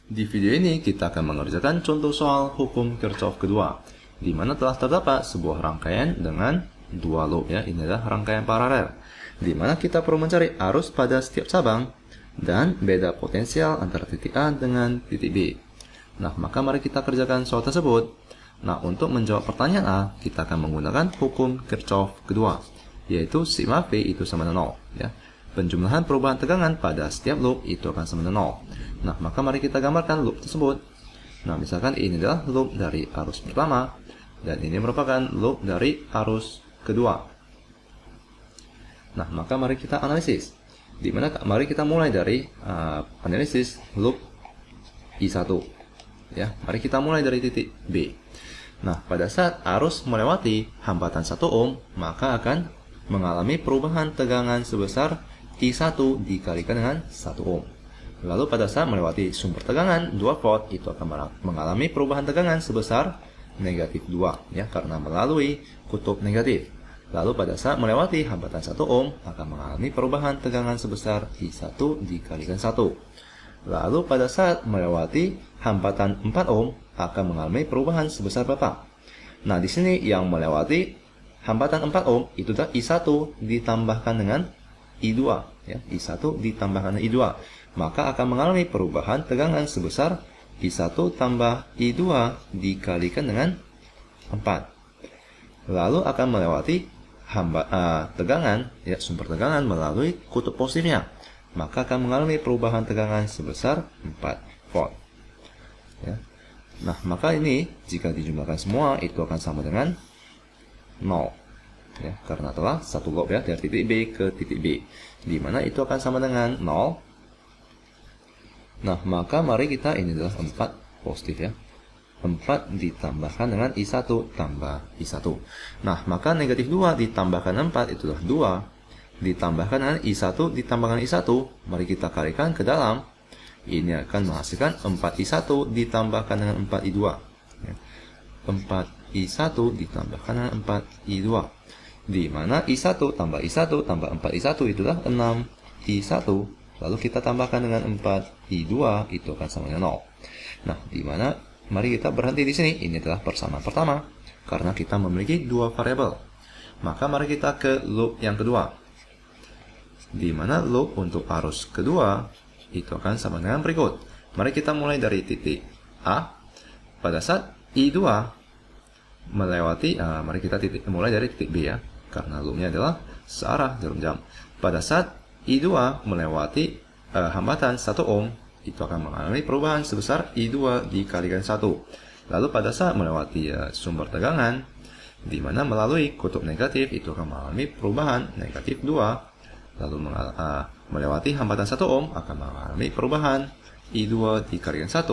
Di video ini kita akan mengerjakan contoh soal hukum Kirchhoff kedua, di mana telah terdapat sebuah rangkaian dengan dua loop ya. Ini adalah rangkaian paralel, di mana kita perlu mencari arus pada setiap cabang dan beda potensial antara titik A dengan titik B. Nah, maka mari kita kerjakan soal tersebut. Nah, untuk menjawab pertanyaan A, kita akan menggunakan hukum Kirchhoff kedua, yaitu sigma V itu sama dengan 0 ya. Penjumlahan perubahan tegangan pada setiap loop itu akan sama dengan 0. Nah, maka mari kita gambarkan loop tersebut. Nah, misalkan ini adalah loop dari arus pertama, dan ini merupakan loop dari arus kedua. Nah, maka mari kita analisis. Mari kita mulai dari analisis loop I1. Ya, mari kita mulai dari titik B. Nah, pada saat arus melewati hambatan 1 ohm, maka akan mengalami perubahan tegangan sebesar I1 dikalikan dengan 1 ohm. Lalu pada saat melewati sumber tegangan 2 volt, itu akan mengalami perubahan tegangan sebesar negatif 2 ya, karena melalui kutub negatif. Lalu pada saat melewati hambatan 1 ohm akan mengalami perubahan tegangan sebesar I1 dikalikan 1. Lalu pada saat melewati hambatan 4 ohm akan mengalami perubahan sebesar berapa? Nah, di sini yang melewati hambatan 4 ohm itu adalah I1 ditambahkan dengan I2 ya, I1 ditambahkan dengan I2, maka akan mengalami perubahan tegangan sebesar I1 tambah I2 dikalikan dengan 4. Lalu akan melewati tegangan ya, sumber tegangan melalui kutub positifnya, maka akan mengalami perubahan tegangan sebesar 4 volt ya. Nah, maka ini jika dijumlahkan semua itu akan sama dengan 0 ya, karena telah satu loop ya, dari titik B ke titik B, di mana itu akan sama dengan 0. Nah, maka mari kita, ini adalah 4 positif ya, 4 ditambahkan dengan I1 tambah I1. Nah, maka negatif 2 ditambahkan 4 itu adalah 2 ditambahkan dengan I1 ditambahkan I1. Mari kita kalikan ke dalam, ini akan menghasilkan 4I1 ditambahkan dengan 4I2 ya. 4I1 ditambahkan dengan 4I2, di mana I1 tambah I1 tambah 4I1 itulah 6I1. Lalu kita tambahkan dengan 4I2 itu akan sama dengan 0. Nah, di mana mari kita berhenti di sini. Ini adalah persamaan pertama karena kita memiliki dua variabel. Maka mari kita ke loop yang kedua, di mana loop untuk arus kedua itu akan sama dengan berikut. Mari kita mulai dari titik A. Pada saat I2 melewati, mari kita mulai dari titik B ya, karena loopnya adalah searah jarum jam. Pada saat I2 melewati hambatan 1 ohm, itu akan mengalami perubahan sebesar I2 dikalikan 1. Lalu pada saat melewati sumber tegangan, di mana melalui kutub negatif, itu akan mengalami perubahan negatif 2. Lalu melewati hambatan 1 ohm akan mengalami perubahan I2 dikalikan 1.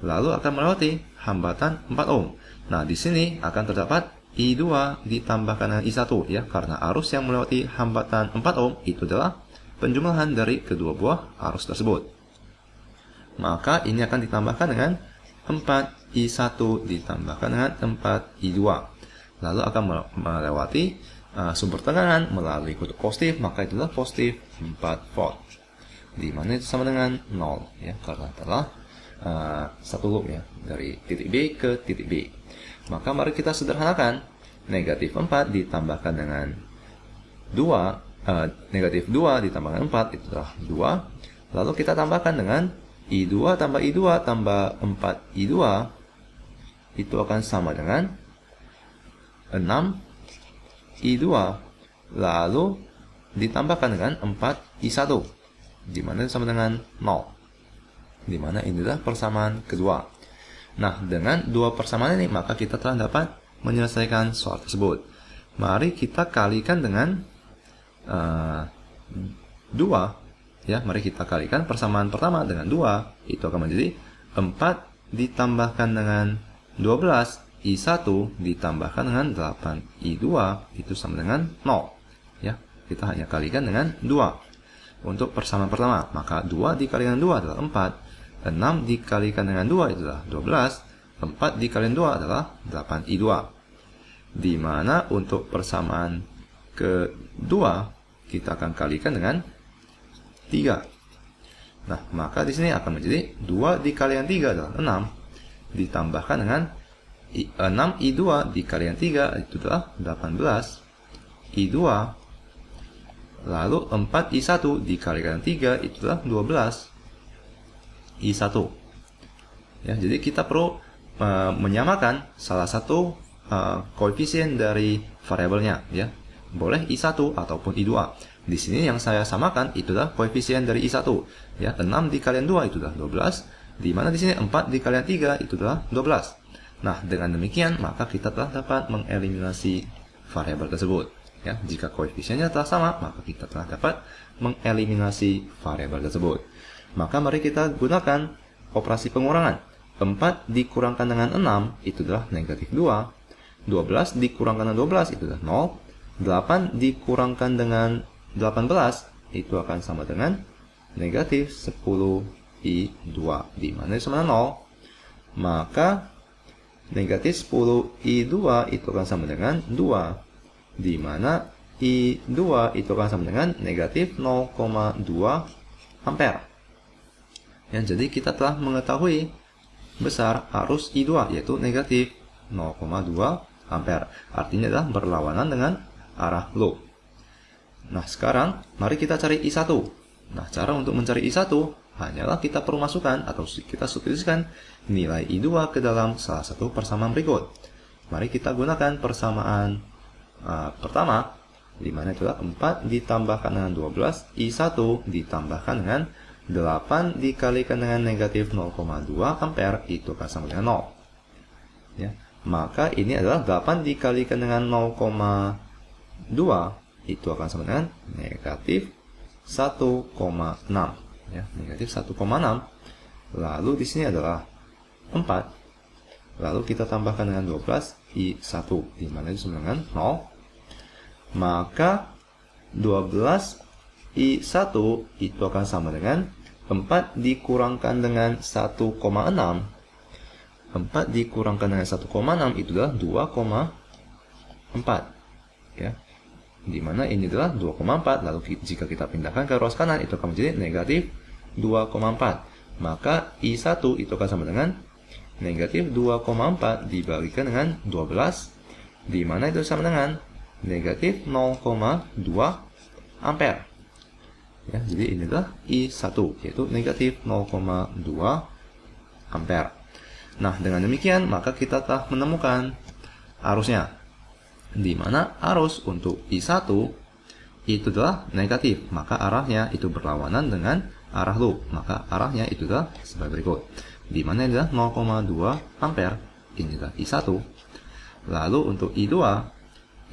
Lalu akan melewati hambatan 4 ohm. Nah, di sini akan terdapat I2 ditambahkan dengan I1 ya, karena arus yang melewati hambatan 4 ohm itu adalah penjumlahan dari kedua buah arus tersebut. Maka ini akan ditambahkan dengan 4I1 ditambahkan dengan 4I2. Lalu akan melewati sumber tegangan melalui kutub positif, maka itu adalah positif 4 volt, di mana itu sama dengan 0 ya, karena telah satu loop ya, dari titik B ke titik B. Maka mari kita sederhanakan. Negatif 4 ditambahkan dengan 2, negatif 2 ditambahkan 4 itu adalah 2. Lalu kita tambahkan dengan I2 tambah I2 tambah 4I2 itu akan sama dengan 6I2. Lalu ditambahkan dengan 4I1, di mana itu sama dengan 0, di mana ini adalah persamaan kedua. Nah, dengan dua persamaan ini maka kita telah dapat menyelesaikan soal tersebut. Mari kita kalikan dengan 2 ya. Mari kita kalikan persamaan pertama dengan 2, itu akan menjadi 4 ditambahkan dengan 12 I1 ditambahkan dengan 8I2 itu sama dengan 0 ya. Kita hanya kalikan dengan 2 untuk persamaan pertama, maka 2 dikalikan 2 adalah 4, 6 dikalikan dengan 2 itu adalah 12, 4 dikalikan 2 adalah 8I2. Di mana untuk persamaan kedua kita akan kalikan dengan 3. Nah, maka di sini akan menjadi 2 dikalikan 3 adalah 6, ditambahkan dengan 6I2 dikalikan 3 itu adalah 18 I2, lalu 4I1 dikalikan 3 itu adalah 12 I1. Ya, jadi kita perlu menyamakan salah satu koefisien dari variabelnya, ya. Boleh I1 ataupun I2. Di sini yang saya samakan itu adalah koefisien dari I1, ya. 6 dikalikan 2 itu adalah 12, di mana di sini 4 dikalikan 3 itu adalah 12. Nah, dengan demikian maka kita telah dapat mengeliminasi variabel tersebut. Ya, jika koefisiennya telah sama, maka kita telah dapat mengeliminasi variabel tersebut. Maka mari kita gunakan operasi pengurangan. 4 dikurangkan dengan 6 itu adalah negatif 2. 12 dikurangkan dengan 12 itu adalah 0. 8 dikurangkan dengan 18 itu akan sama dengan negatif 10 I2, di mana sama dengan 0. Maka negatif 10 I2 itu akan sama dengan 2, di mana I2 itu akan sama dengan negatif 0,2 ampere. Ya, jadi kita telah mengetahui besar arus I2 yaitu negatif 0,2 ampere. Artinya adalah berlawanan dengan arah loop. Nah, sekarang mari kita cari I1. Nah, cara untuk mencari I1 hanyalah kita perlu masukkan atau kita substitusikan nilai I2 ke dalam salah satu persamaan berikut. Mari kita gunakan persamaan pertama, di mana itu adalah 4 ditambahkan dengan 12, I1 ditambahkan dengan 8 dikalikan dengan negatif 0,2 ampere itu akan sama dengan 0. Ya. Maka ini adalah 8 dikalikan dengan 0,2 itu akan sama dengan negatif 1,6. Ya, negatif 1,6. Lalu di sini adalah 4. Lalu kita tambahkan dengan 12 I1, di mana itu sama dengan 0. Maka 12 I1 itu akan sama dengan 4 dikurangkan dengan 1,6. 4 dikurangkan dengan 1,6 itu adalah 2,4. Ya. Di mana ini adalah 2,4. Lalu jika kita pindahkan ke ruas kanan itu akan menjadi negatif 2,4. Maka I1 itu akan sama dengan negatif 2,4 dibagikan dengan 12, di mana itu sama dengan negatif 0,2 ampere. Ya, jadi ini adalah I1 yaitu negatif 0,2 ampere. Nah, dengan demikian maka kita telah menemukan arusnya, di mana arus untuk I1 itu adalah negatif, maka arahnya itu berlawanan dengan arah loop. Maka arahnya itu adalah sebagai berikut, di mana adalah 0,2 ampere. Ini adalah I1. Lalu untuk I2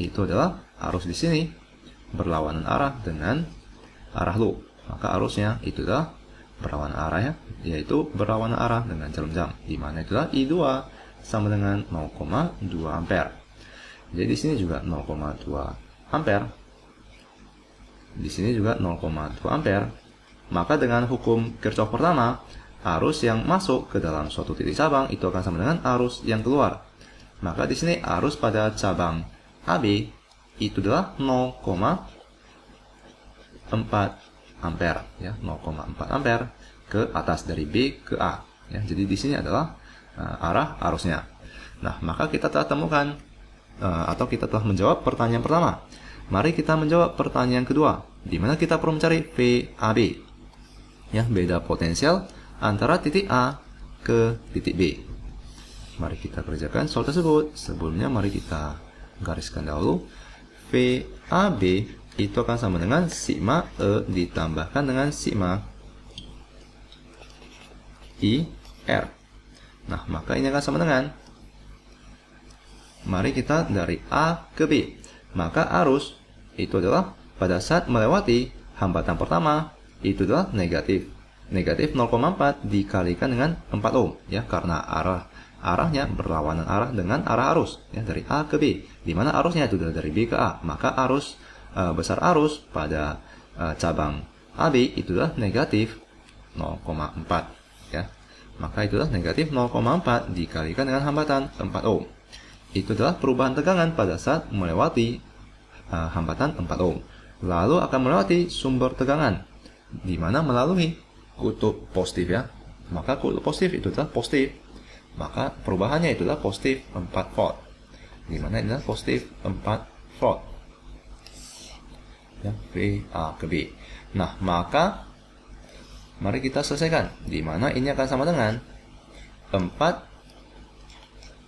itu adalah arus di sini berlawanan arah dengan arah loop. Maka arusnya itu adalah berlawanan arah, ya, yaitu berlawanan arah dengan jarum jam, di mana itu adalah I2 sama dengan 0,2 ampere. Jadi di sini juga 0,2 ampere. Di sini juga 0,2 ampere. Maka dengan hukum Kirchhoff pertama, arus yang masuk ke dalam suatu titik cabang itu akan sama dengan arus yang keluar. Maka di sini arus pada cabang AB itu adalah 0,4 ampere, ya, 0,4 ampere ke atas dari B ke A. Ya, jadi di sini adalah arah arusnya. Nah, maka kita telah temukan atau kita telah menjawab pertanyaan pertama. Mari kita menjawab pertanyaan kedua, di mana kita perlu mencari VAB. Ya, beda potensial antara titik A ke titik B. Mari kita kerjakan soal tersebut. Sebelumnya mari kita gariskan dahulu. VAB itu akan sama dengan sigma E ditambahkan dengan sigma IR. Nah, maka ini akan sama dengan, mari kita dari A ke B. Maka arus itu adalah pada saat melewati hambatan pertama itu adalah negatif 0,4 dikalikan dengan 4 ohm, ya, karena arahnya berlawanan arah dengan arah arus, ya, dari A ke B, di mana arusnya itu dari B ke A. Maka arus besar arus pada cabang AB itu adalah negatif 0,4, ya. Maka itu adalah negatif 0,4 dikalikan dengan hambatan 4 ohm. Itu adalah perubahan tegangan pada saat melewati hambatan 4 ohm. Lalu akan melewati sumber tegangan, di mana melalui kutub positif ya. Maka kutub positif itu adalah positif. Maka perubahannya itu adalah positif 4 volt. Dimana ini adalah positif 4 volt. Ya, V A ke B. Nah, maka mari kita selesaikan. Dimana ini akan sama dengan 4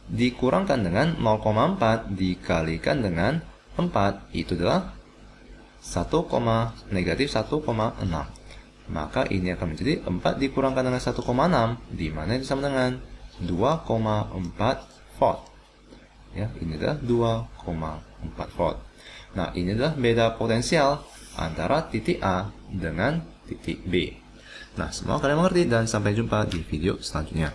dikurangkan dengan 0,4 dikalikan dengan 4. Itu adalah negatif 1,6. Maka ini akan menjadi 4 dikurangkan dengan 1,6, di mana itu sama dengan 2,4 volt. Ya, ini adalah 2,4 volt. Nah, ini adalah beda potensial antara titik A dengan titik B. Nah, semoga kalian mengerti dan sampai jumpa di video selanjutnya.